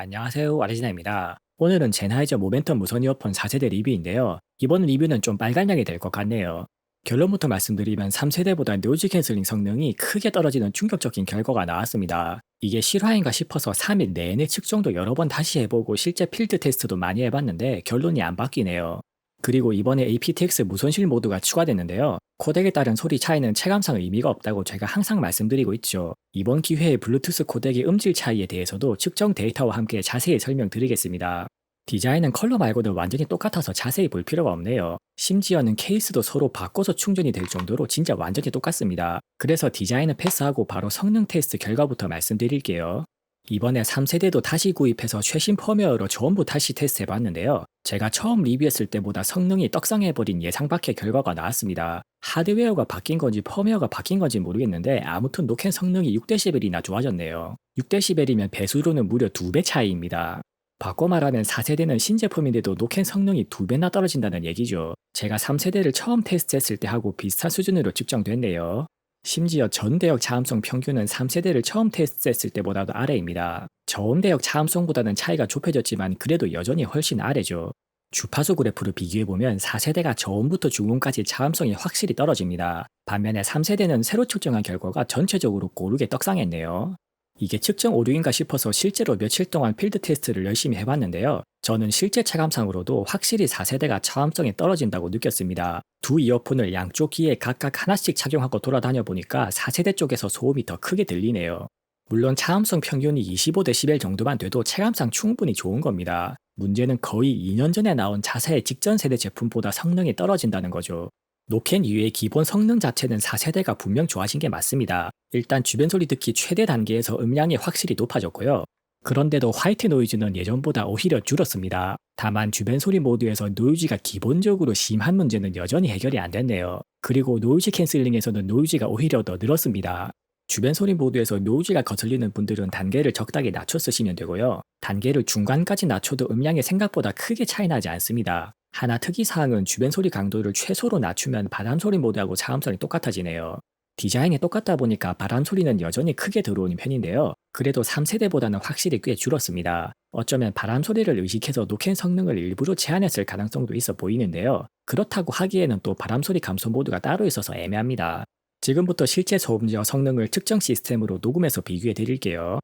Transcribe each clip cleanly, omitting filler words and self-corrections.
안녕하세요. 아르지나입니다. 오늘은 제나이저 모멘텀 무선 이어폰 4세대 리뷰인데요. 이번 리뷰는 좀 빨간약이 될 것 같네요. 결론부터 말씀드리면 3세대보다 노이즈 캔슬링 성능이 크게 떨어지는 충격적인 결과가 나왔습니다. 이게 실화인가 싶어서 3일 내내 측정도 여러 번 다시 해보고 실제 필드 테스트도 많이 해봤는데 결론이 안 바뀌네요. 그리고 이번에 aptX 무손실 모드가 추가됐는데요. 코덱에 따른 소리 차이는 체감상 의미가 없다고 제가 항상 말씀드리고 있죠. 이번 기회에 블루투스 코덱의 음질 차이에 대해서도 측정 데이터와 함께 자세히 설명드리겠습니다. 디자인은 컬러 말고는 완전히 똑같아서 자세히 볼 필요가 없네요. 심지어는 케이스도 서로 바꿔서 충전이 될 정도로 진짜 완전히 똑같습니다. 그래서 디자인은 패스하고 바로 성능 테스트 결과부터 말씀드릴게요. 이번에 3세대도 다시 구입해서 최신 펌웨어로 전부 다시 테스트해봤는데요. 제가 처음 리뷰했을 때보다 성능이 떡상해버린 예상 밖의 결과가 나왔습니다. 하드웨어가 바뀐 건지 펌웨어가 바뀐 건지 모르겠는데 아무튼 노캔 성능이 6dB이나 좋아졌네요. 6dB이면 배수로는 무려 2배 차이입니다. 바꿔 말하면 4세대는 신제품인데도 노캔 성능이 2배나 떨어진다는 얘기죠. 제가 3세대를 처음 테스트했을 때 하고 비슷한 수준으로 측정됐네요. 심지어 전대역 차음성 평균은 3세대를 처음 테스트했을 때보다도 아래입니다. 저음대역 차음성보다는 차이가 좁혀졌지만 그래도 여전히 훨씬 아래죠. 주파수 그래프를 비교해보면 4세대가 저음부터 중음까지 차음성이 확실히 떨어집니다. 반면에 3세대는 새로 측정한 결과가 전체적으로 고르게 떡상했네요. 이게 측정 오류인가 싶어서 실제로 며칠 동안 필드 테스트를 열심히 해봤는데요. 저는 실제 체감상으로도 확실히 4세대가 차음성이 떨어진다고 느꼈습니다. 두 이어폰을 양쪽 귀에 각각 하나씩 착용하고 돌아다녀 보니까 4세대 쪽에서 소음이 더 크게 들리네요. 물론 차음성 평균이 25dB 정도만 돼도 체감상 충분히 좋은 겁니다. 문제는 거의 2년 전에 나온 자사의 직전 세대 제품보다 성능이 떨어진다는 거죠. 노캔 이후의 기본 성능 자체는 4세대가 분명 좋아진 게 맞습니다. 일단 주변 소리 듣기 최대 단계에서 음량이 확실히 높아졌고요. 그런데도 화이트 노이즈는 예전보다 오히려 줄었습니다. 다만 주변 소리 모드에서 노이즈가 기본적으로 심한 문제는 여전히 해결이 안 됐네요. 그리고 노이즈 캔슬링에서는 노이즈가 오히려 더 늘었습니다. 주변 소리 모드에서 노이즈가 거슬리는 분들은 단계를 적당히 낮춰 쓰시면 되고요. 단계를 중간까지 낮춰도 음량이 생각보다 크게 차이 나지 않습니다. 하나 특이사항은 주변 소리 강도를 최소로 낮추면 바람 소리 모드하고 차음성이 똑같아지네요. 디자인이 똑같다 보니까 바람 소리는 여전히 크게 들어오는 편인데요. 그래도 3세대보다는 확실히 꽤 줄었습니다. 어쩌면 바람 소리를 의식해서 노캔 성능을 일부러 제한했을 가능성도 있어 보이는데요. 그렇다고 하기에는 또 바람 소리 감소 모드가 따로 있어서 애매합니다. 지금부터 실제 소음지와 성능을 측정 시스템으로 녹음해서 비교해 드릴게요.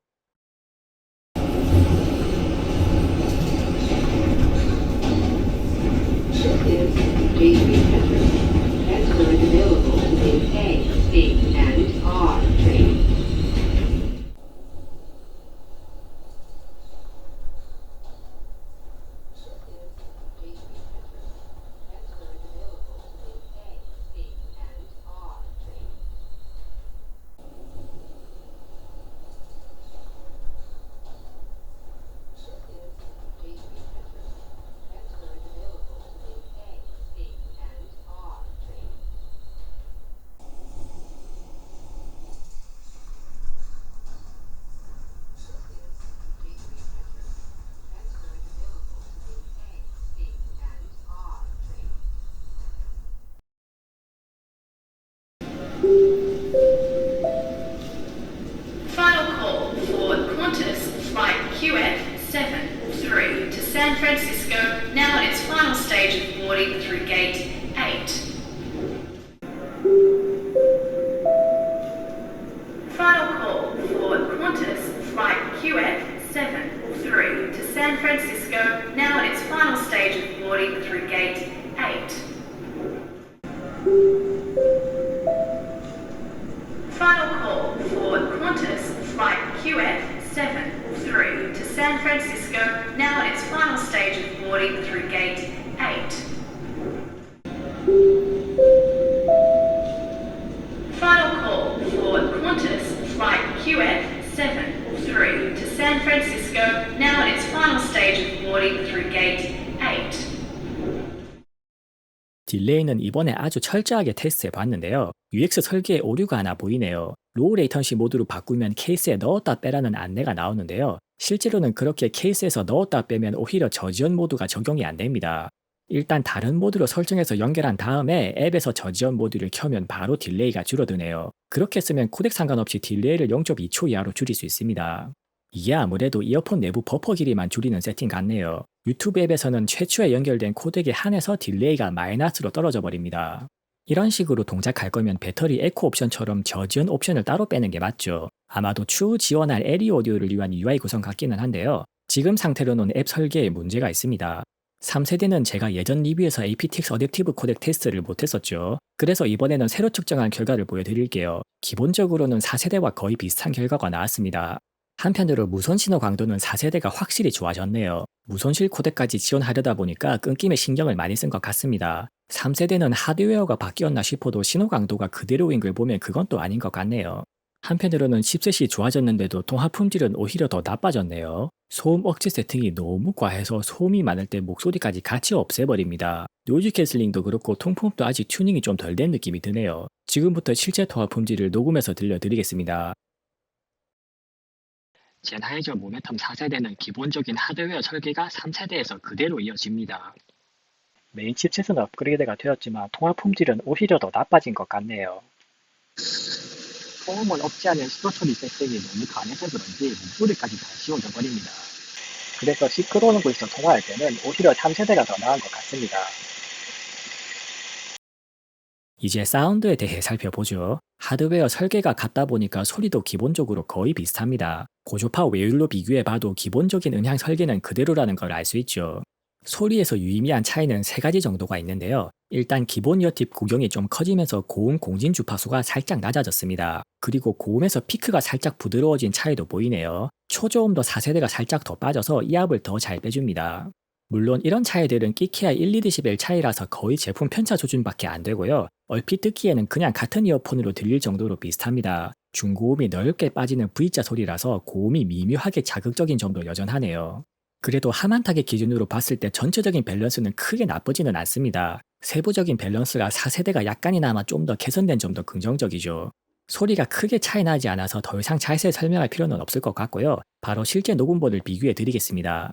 Transcript available in A, B, and R train. Final call for Qantas flight QF73 to San Francisco, now in its final stage of boarding through gate 8. Final call for Qantas flight QF73 to San Francisco, now in its final stage of boarding through gate 8. Final call for Qantas flight QF73 to San Francisco, now in its final stage of boarding through gate 8. Final call for Qantas flight QF73 to San Francisco, now in its final stage of boarding through gate 8. 딜레이는 이번에 아주 철저하게 테스트해 봤는데요. UX 설계에 오류가 하나 보이네요. 로우 레이턴시 모드로 바꾸면 케이스에 넣었다 빼라는 안내가 나오는데요. 실제로는 그렇게 케이스에서 넣었다 빼면 오히려 저지연 모드가 적용이 안 됩니다. 일단 다른 모드로 설정해서 연결한 다음에 앱에서 저지연 모드를 켜면 바로 딜레이가 줄어드네요. 그렇게 쓰면 코덱 상관없이 딜레이를 0.2초 이하로 줄일 수 있습니다. 이게 아무래도 이어폰 내부 버퍼 길이만 줄이는 세팅 같네요. 유튜브 앱에서는 최초에 연결된 코덱에 한해서 딜레이가 마이너스로 떨어져 버립니다. 이런 식으로 동작할 거면 배터리 에코 옵션처럼 저지연 옵션을 따로 빼는 게 맞죠. 아마도 추후 지원할 LE 오디오를 위한 UI 구성 같기는 한데요. 지금 상태로는 앱 설계에 문제가 있습니다. 3세대는 제가 예전 리뷰에서 aptX 어댑티브 코덱 테스트를 못했었죠. 그래서 이번에는 새로 측정한 결과를 보여드릴게요. 기본적으로는 4세대와 거의 비슷한 결과가 나왔습니다. 한편으로 무선 신호 강도는 4세대가 확실히 좋아졌네요. 무선실 코덱까지 지원하려다 보니까 끊김에 신경을 많이 쓴 것 같습니다. 3세대는 하드웨어가 바뀌었나 싶어도 신호 강도가 그대로인 걸 보면 그건 또 아닌 것 같네요. 한편으로는 칩셋이 좋아졌는데도 통화 품질은 오히려 더 나빠졌네요. 소음 억제 세팅이 너무 과해서 소음이 많을 때 목소리까지 같이 없애버립니다. 노이즈 캔슬링도 그렇고 통풍도 아직 튜닝이 좀 덜 된 느낌이 드네요. 지금부터 실제 통화 품질을 녹음해서 들려드리겠습니다. 제나이저 모멘텀 4세대는 기본적인 하드웨어 설계가 3세대에서 그대로 이어집니다. 메인 칩셋은 업그레이드가 되었지만 통화 품질은 오히려 더 나빠진 것 같네요. 소음을 억제하는 수도 처리 세팅이 너무 강해서 그런지 목소리까지 다 씌워져 버립니다. 그래서 시끄러운 곳에서 통화할 때는 오히려 3세대가 더 나은 것 같습니다. 이제 사운드에 대해 살펴보죠. 하드웨어 설계가 같다 보니까 소리도 기본적으로 거의 비슷합니다. 고주파 외율로 비교해봐도 기본적인 음향 설계는 그대로라는 걸 알 수 있죠. 소리에서 유의미한 차이는 3가지 정도가 있는데요. 일단 기본 이어팁 구경이 좀 커지면서 고음 공진 주파수가 살짝 낮아졌습니다. 그리고 고음에서 피크가 살짝 부드러워진 차이도 보이네요. 초저음도 4세대가 살짝 더 빠져서 이압을 더 잘 빼줍니다. 물론 이런 차이들은 끼케야 1-2dB 차이라서 거의 제품 편차 조준밖에 안 되고요. 얼핏 듣기에는 그냥 같은 이어폰으로 들릴 정도로 비슷합니다. 중고음이 넓게 빠지는 V자 소리라서 고음이 미묘하게 자극적인 점도 여전하네요. 그래도 하만타겟 기준으로 봤을 때 전체적인 밸런스는 크게 나쁘지는 않습니다. 세부적인 밸런스가 4세대가 약간이나마 좀 더 개선된 점도 긍정적이죠. 소리가 크게 차이 나지 않아서 더 이상 자세히 설명할 필요는 없을 것 같고요. 바로 실제 녹음본을 비교해 드리겠습니다.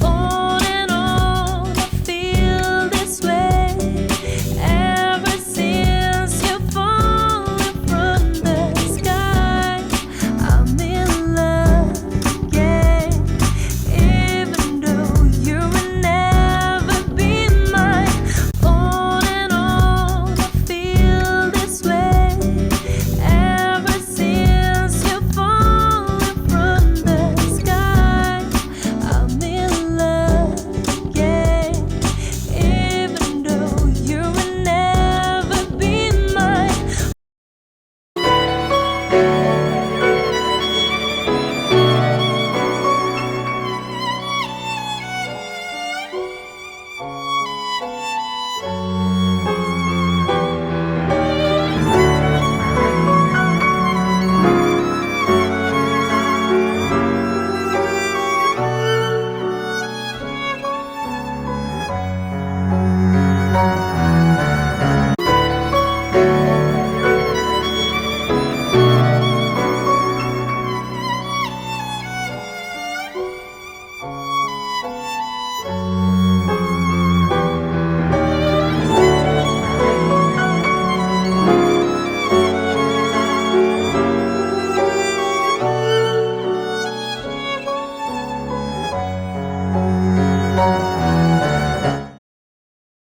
On and on, I feel this way ever since you fallen from the sky. I'm in love again, even though you will never be mine. On and on, I feel this way ever since you fallen from the sky. I'm in love again, even though you will never be mine.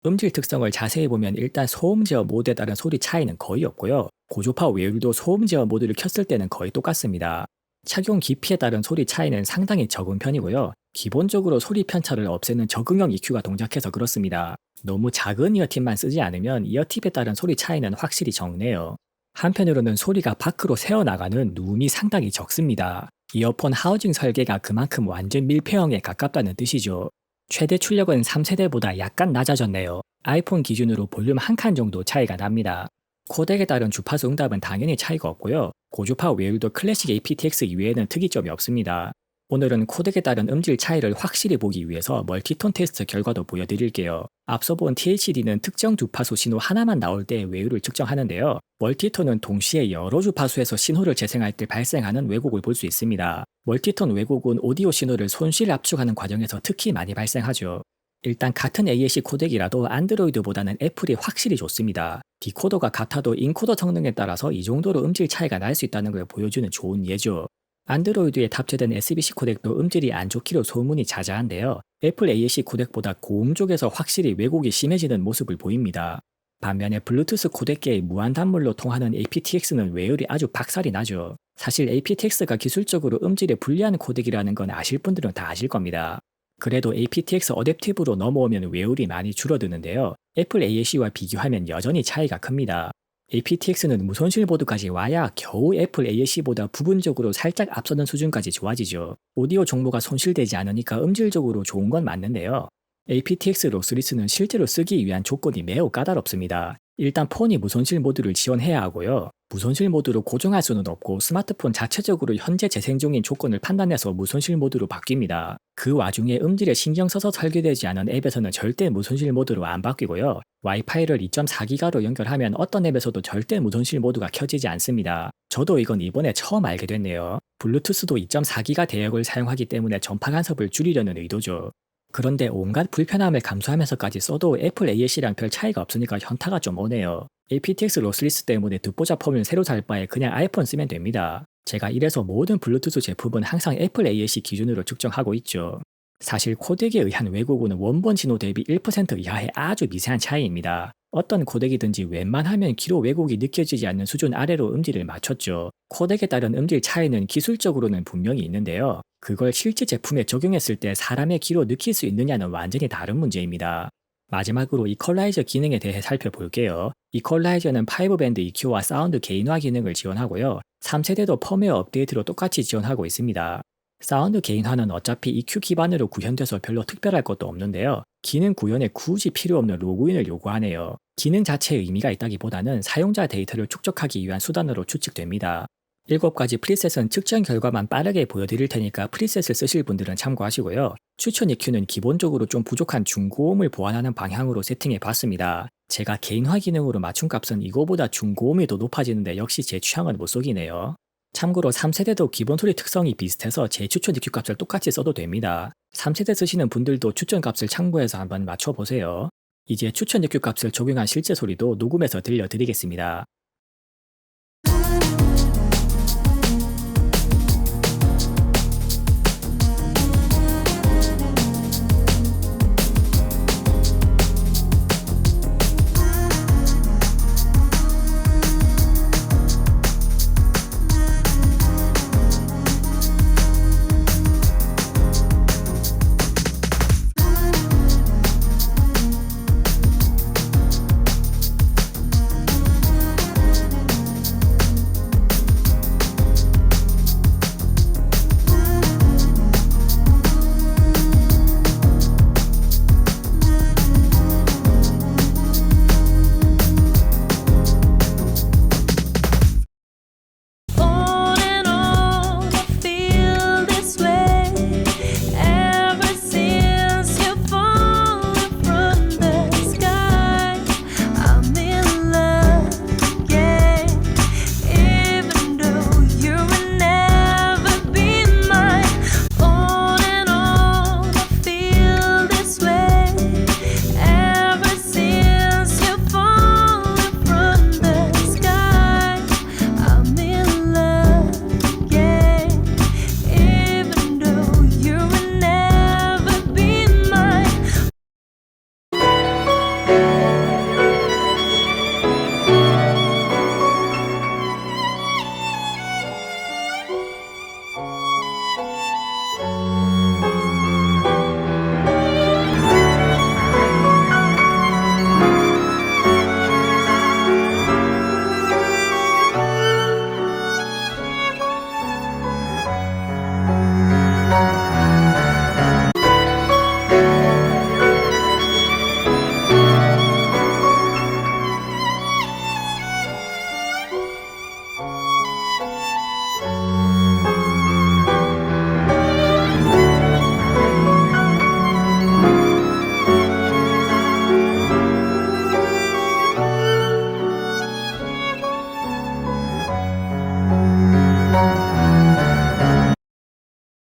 음질 특성을 자세히 보면 일단 소음 제어 모드에 따른 소리 차이는 거의 없고요. 고주파 외율도 소음 제어 모드를 켰을 때는 거의 똑같습니다. 착용 깊이에 따른 소리 차이는 상당히 적은 편이고요. 기본적으로 소리 편차를 없애는 적응형 EQ가 동작해서 그렇습니다. 너무 작은 이어팁만 쓰지 않으면 이어팁에 따른 소리 차이는 확실히 적네요. 한편으로는 소리가 밖으로 새어나가는 누음이 상당히 적습니다. 이어폰 하우징 설계가 그만큼 완전 밀폐형에 가깝다는 뜻이죠. 최대 출력은 3세대보다 약간 낮아졌네요. 아이폰 기준으로 볼륨 한 칸 정도 차이가 납니다. 코덱에 따른 주파수 응답은 당연히 차이가 없고요. 고주파 외율도 클래식 aptX 이외에는 특이점이 없습니다. 오늘은 코덱에 따른 음질 차이를 확실히 보기 위해서 멀티톤 테스트 결과도 보여드릴게요. 앞서 본 THD는 특정 주파수 신호 하나만 나올 때 외율을 측정하는데요. 멀티톤은 동시에 여러 주파수에서 신호를 재생할 때 발생하는 왜곡을 볼 수 있습니다. 멀티톤 왜곡은 오디오 신호를 손실 압축하는 과정에서 특히 많이 발생하죠. 일단 같은 AAC 코덱이라도 안드로이드보다는 애플이 확실히 좋습니다. 디코더가 같아도 인코더 성능에 따라서 이 정도로 음질 차이가 날 수 있다는 걸 보여주는 좋은 예죠. 안드로이드에 탑재된 SBC 코덱도 음질이 안 좋기로 소문이 자자한데요. 애플 AAC 코덱보다 고음 쪽에서 확실히 왜곡이 심해지는 모습을 보입니다. 반면에 블루투스 코덱계의 무한 단물로 통하는 aptX는 외율이 아주 박살이 나죠. 사실 aptX가 기술적으로 음질에 불리한 코덱이라는 건 아실 분들은 다 아실 겁니다. 그래도 aptX 어댑티브로 넘어오면 외율이 많이 줄어드는데요. 애플 AAC와 비교하면 여전히 차이가 큽니다. aptX는 무손실 보드까지 와야 겨우 애플 AAC보다 부분적으로 살짝 앞서는 수준까지 좋아지죠. 오디오 정보가 손실되지 않으니까 음질적으로 좋은 건 맞는데요. aptX 로스리스는 실제로 쓰기 위한 조건이 매우 까다롭습니다. 일단 폰이 무손실 모드를 지원해야 하고요. 무손실 모드로 고정할 수는 없고 스마트폰 자체적으로 현재 재생 중인 조건을 판단해서 무손실 모드로 바뀝니다. 그 와중에 음질에 신경 써서 설계되지 않은 앱에서는 절대 무손실 모드로 안 바뀌고요. 와이파이를 2.4기가로 연결하면 어떤 앱에서도 절대 무손실 모드가 켜지지 않습니다. 저도 이건 이번에 처음 알게 됐네요. 블루투스도 2.4기가 대역을 사용하기 때문에 전파 간섭을 줄이려는 의도죠. 그런데 온갖 불편함을 감수하면서까지 써도 애플 AAC랑 별 차이가 없으니까 현타가 좀 오네요. aptX 로스리스 때문에 듣보잡 폼을 새로 살 바에 그냥 아이폰 쓰면 됩니다. 제가 이래서 모든 블루투스 제품은 항상 애플 AAC 기준으로 측정하고 있죠. 사실 코덱에 의한 왜곡은 원본 신호 대비 1% 이하의 아주 미세한 차이입니다. 어떤 코덱이든지 웬만하면 기로 왜곡이 느껴지지 않는 수준 아래로 음질을 맞췄죠. 코덱에 따른 음질 차이는 기술적으로는 분명히 있는데요. 그걸 실제 제품에 적용했을 때 사람의 귀로 느낄 수 있느냐는 완전히 다른 문제입니다. 마지막으로 이퀄라이저 기능에 대해 살펴볼게요. 이퀄라이저는 5밴드 EQ와 사운드 개인화 기능을 지원하고요. 3세대도 펌웨어 업데이트로 똑같이 지원하고 있습니다. 사운드 개인화는 어차피 EQ 기반으로 구현돼서 별로 특별할 것도 없는데요. 기능 구현에 굳이 필요 없는 로그인을 요구하네요. 기능 자체에 의미가 있다기보다는 사용자 데이터를 축적하기 위한 수단으로 추측됩니다. 7가지 프리셋은 측정 결과만 빠르게 보여드릴 테니까 프리셋을 쓰실 분들은 참고하시고요. 추천 EQ는 기본적으로 좀 부족한 중고음을 보완하는 방향으로 세팅해 봤습니다. 제가 개인화 기능으로 맞춘 값은 이거보다 중고음이 더 높아지는데 역시 제 취향은 못 속이네요. 참고로 3세대도 기본 소리 특성이 비슷해서 제 추천 EQ 값을 똑같이 써도 됩니다. 3세대 쓰시는 분들도 추천 값을 참고해서 한번 맞춰보세요. 이제 추천 EQ 값을 적용한 실제 소리도 녹음해서 들려드리겠습니다.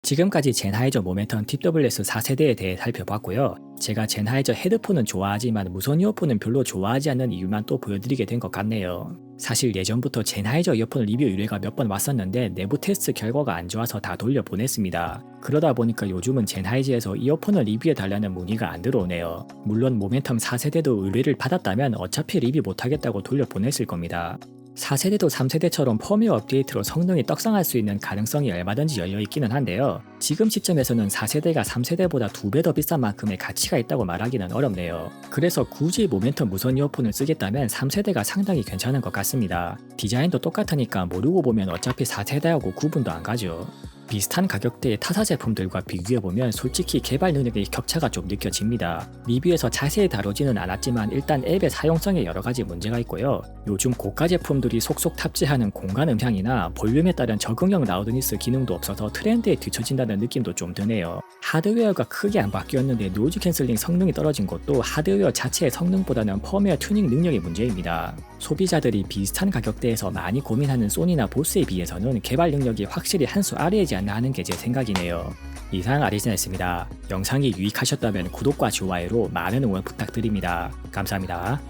지금까지 젠하이저 모멘텀 TWS 4세대에 대해 살펴봤고요. 제가 젠하이저 헤드폰은 좋아하지만 무선 이어폰은 별로 좋아하지 않는 이유만 또 보여드리게 된 것 같네요. 사실 예전부터 젠하이저 이어폰 리뷰 의뢰가 몇 번 왔었는데 내부 테스트 결과가 안 좋아서 다 돌려보냈습니다. 그러다 보니까 요즘은 젠하이저에서 이어폰을 리뷰해달라는 문의가 안 들어오네요. 물론 모멘텀 4세대도 의뢰를 받았다면 어차피 리뷰 못하겠다고 돌려보냈을 겁니다. 4세대도 3세대처럼 펌웨어 업데이트로 성능이 떡상할 수 있는 가능성이 얼마든지 열려있기는 한데요. 지금 시점에서는 4세대가 3세대보다 2배 더 비싼 만큼의 가치가 있다고 말하기는 어렵네요. 그래서 굳이 모멘텀 무선 이어폰을 쓰겠다면 3세대가 상당히 괜찮은 것 같습니다. 디자인도 똑같으니까 모르고 보면 어차피 4세대하고 구분도 안 가죠. 비슷한 가격대의 타사 제품들과 비교해보면 솔직히 개발 능력의 격차가 좀 느껴집니다. 리뷰에서 자세히 다루지는 않았지만 일단 앱의 사용성에 여러가지 문제가 있고요. 요즘 고가 제품들이 속속 탑재하는 공간 음향이나 볼륨에 따른 적응형 라우드니스 기능도 없어서 트렌드에 뒤처진다는 느낌도 좀 드네요. 하드웨어가 크게 안 바뀌었는데 노이즈 캔슬링 성능이 떨어진 것도 하드웨어 자체의 성능보다는 펌웨어 튜닝 능력의 문제입니다. 소비자들이 비슷한 가격대에서 많이 고민하는 소니나 보스에 비해서는 개발 능력이 확실히 한 수 아래이지 않나 하는 게 제 생각이네요. 이상 아리즈나였습니다. 영상이 유익하셨다면 구독과 좋아요로 많은 응원 부탁드립니다. 감사합니다.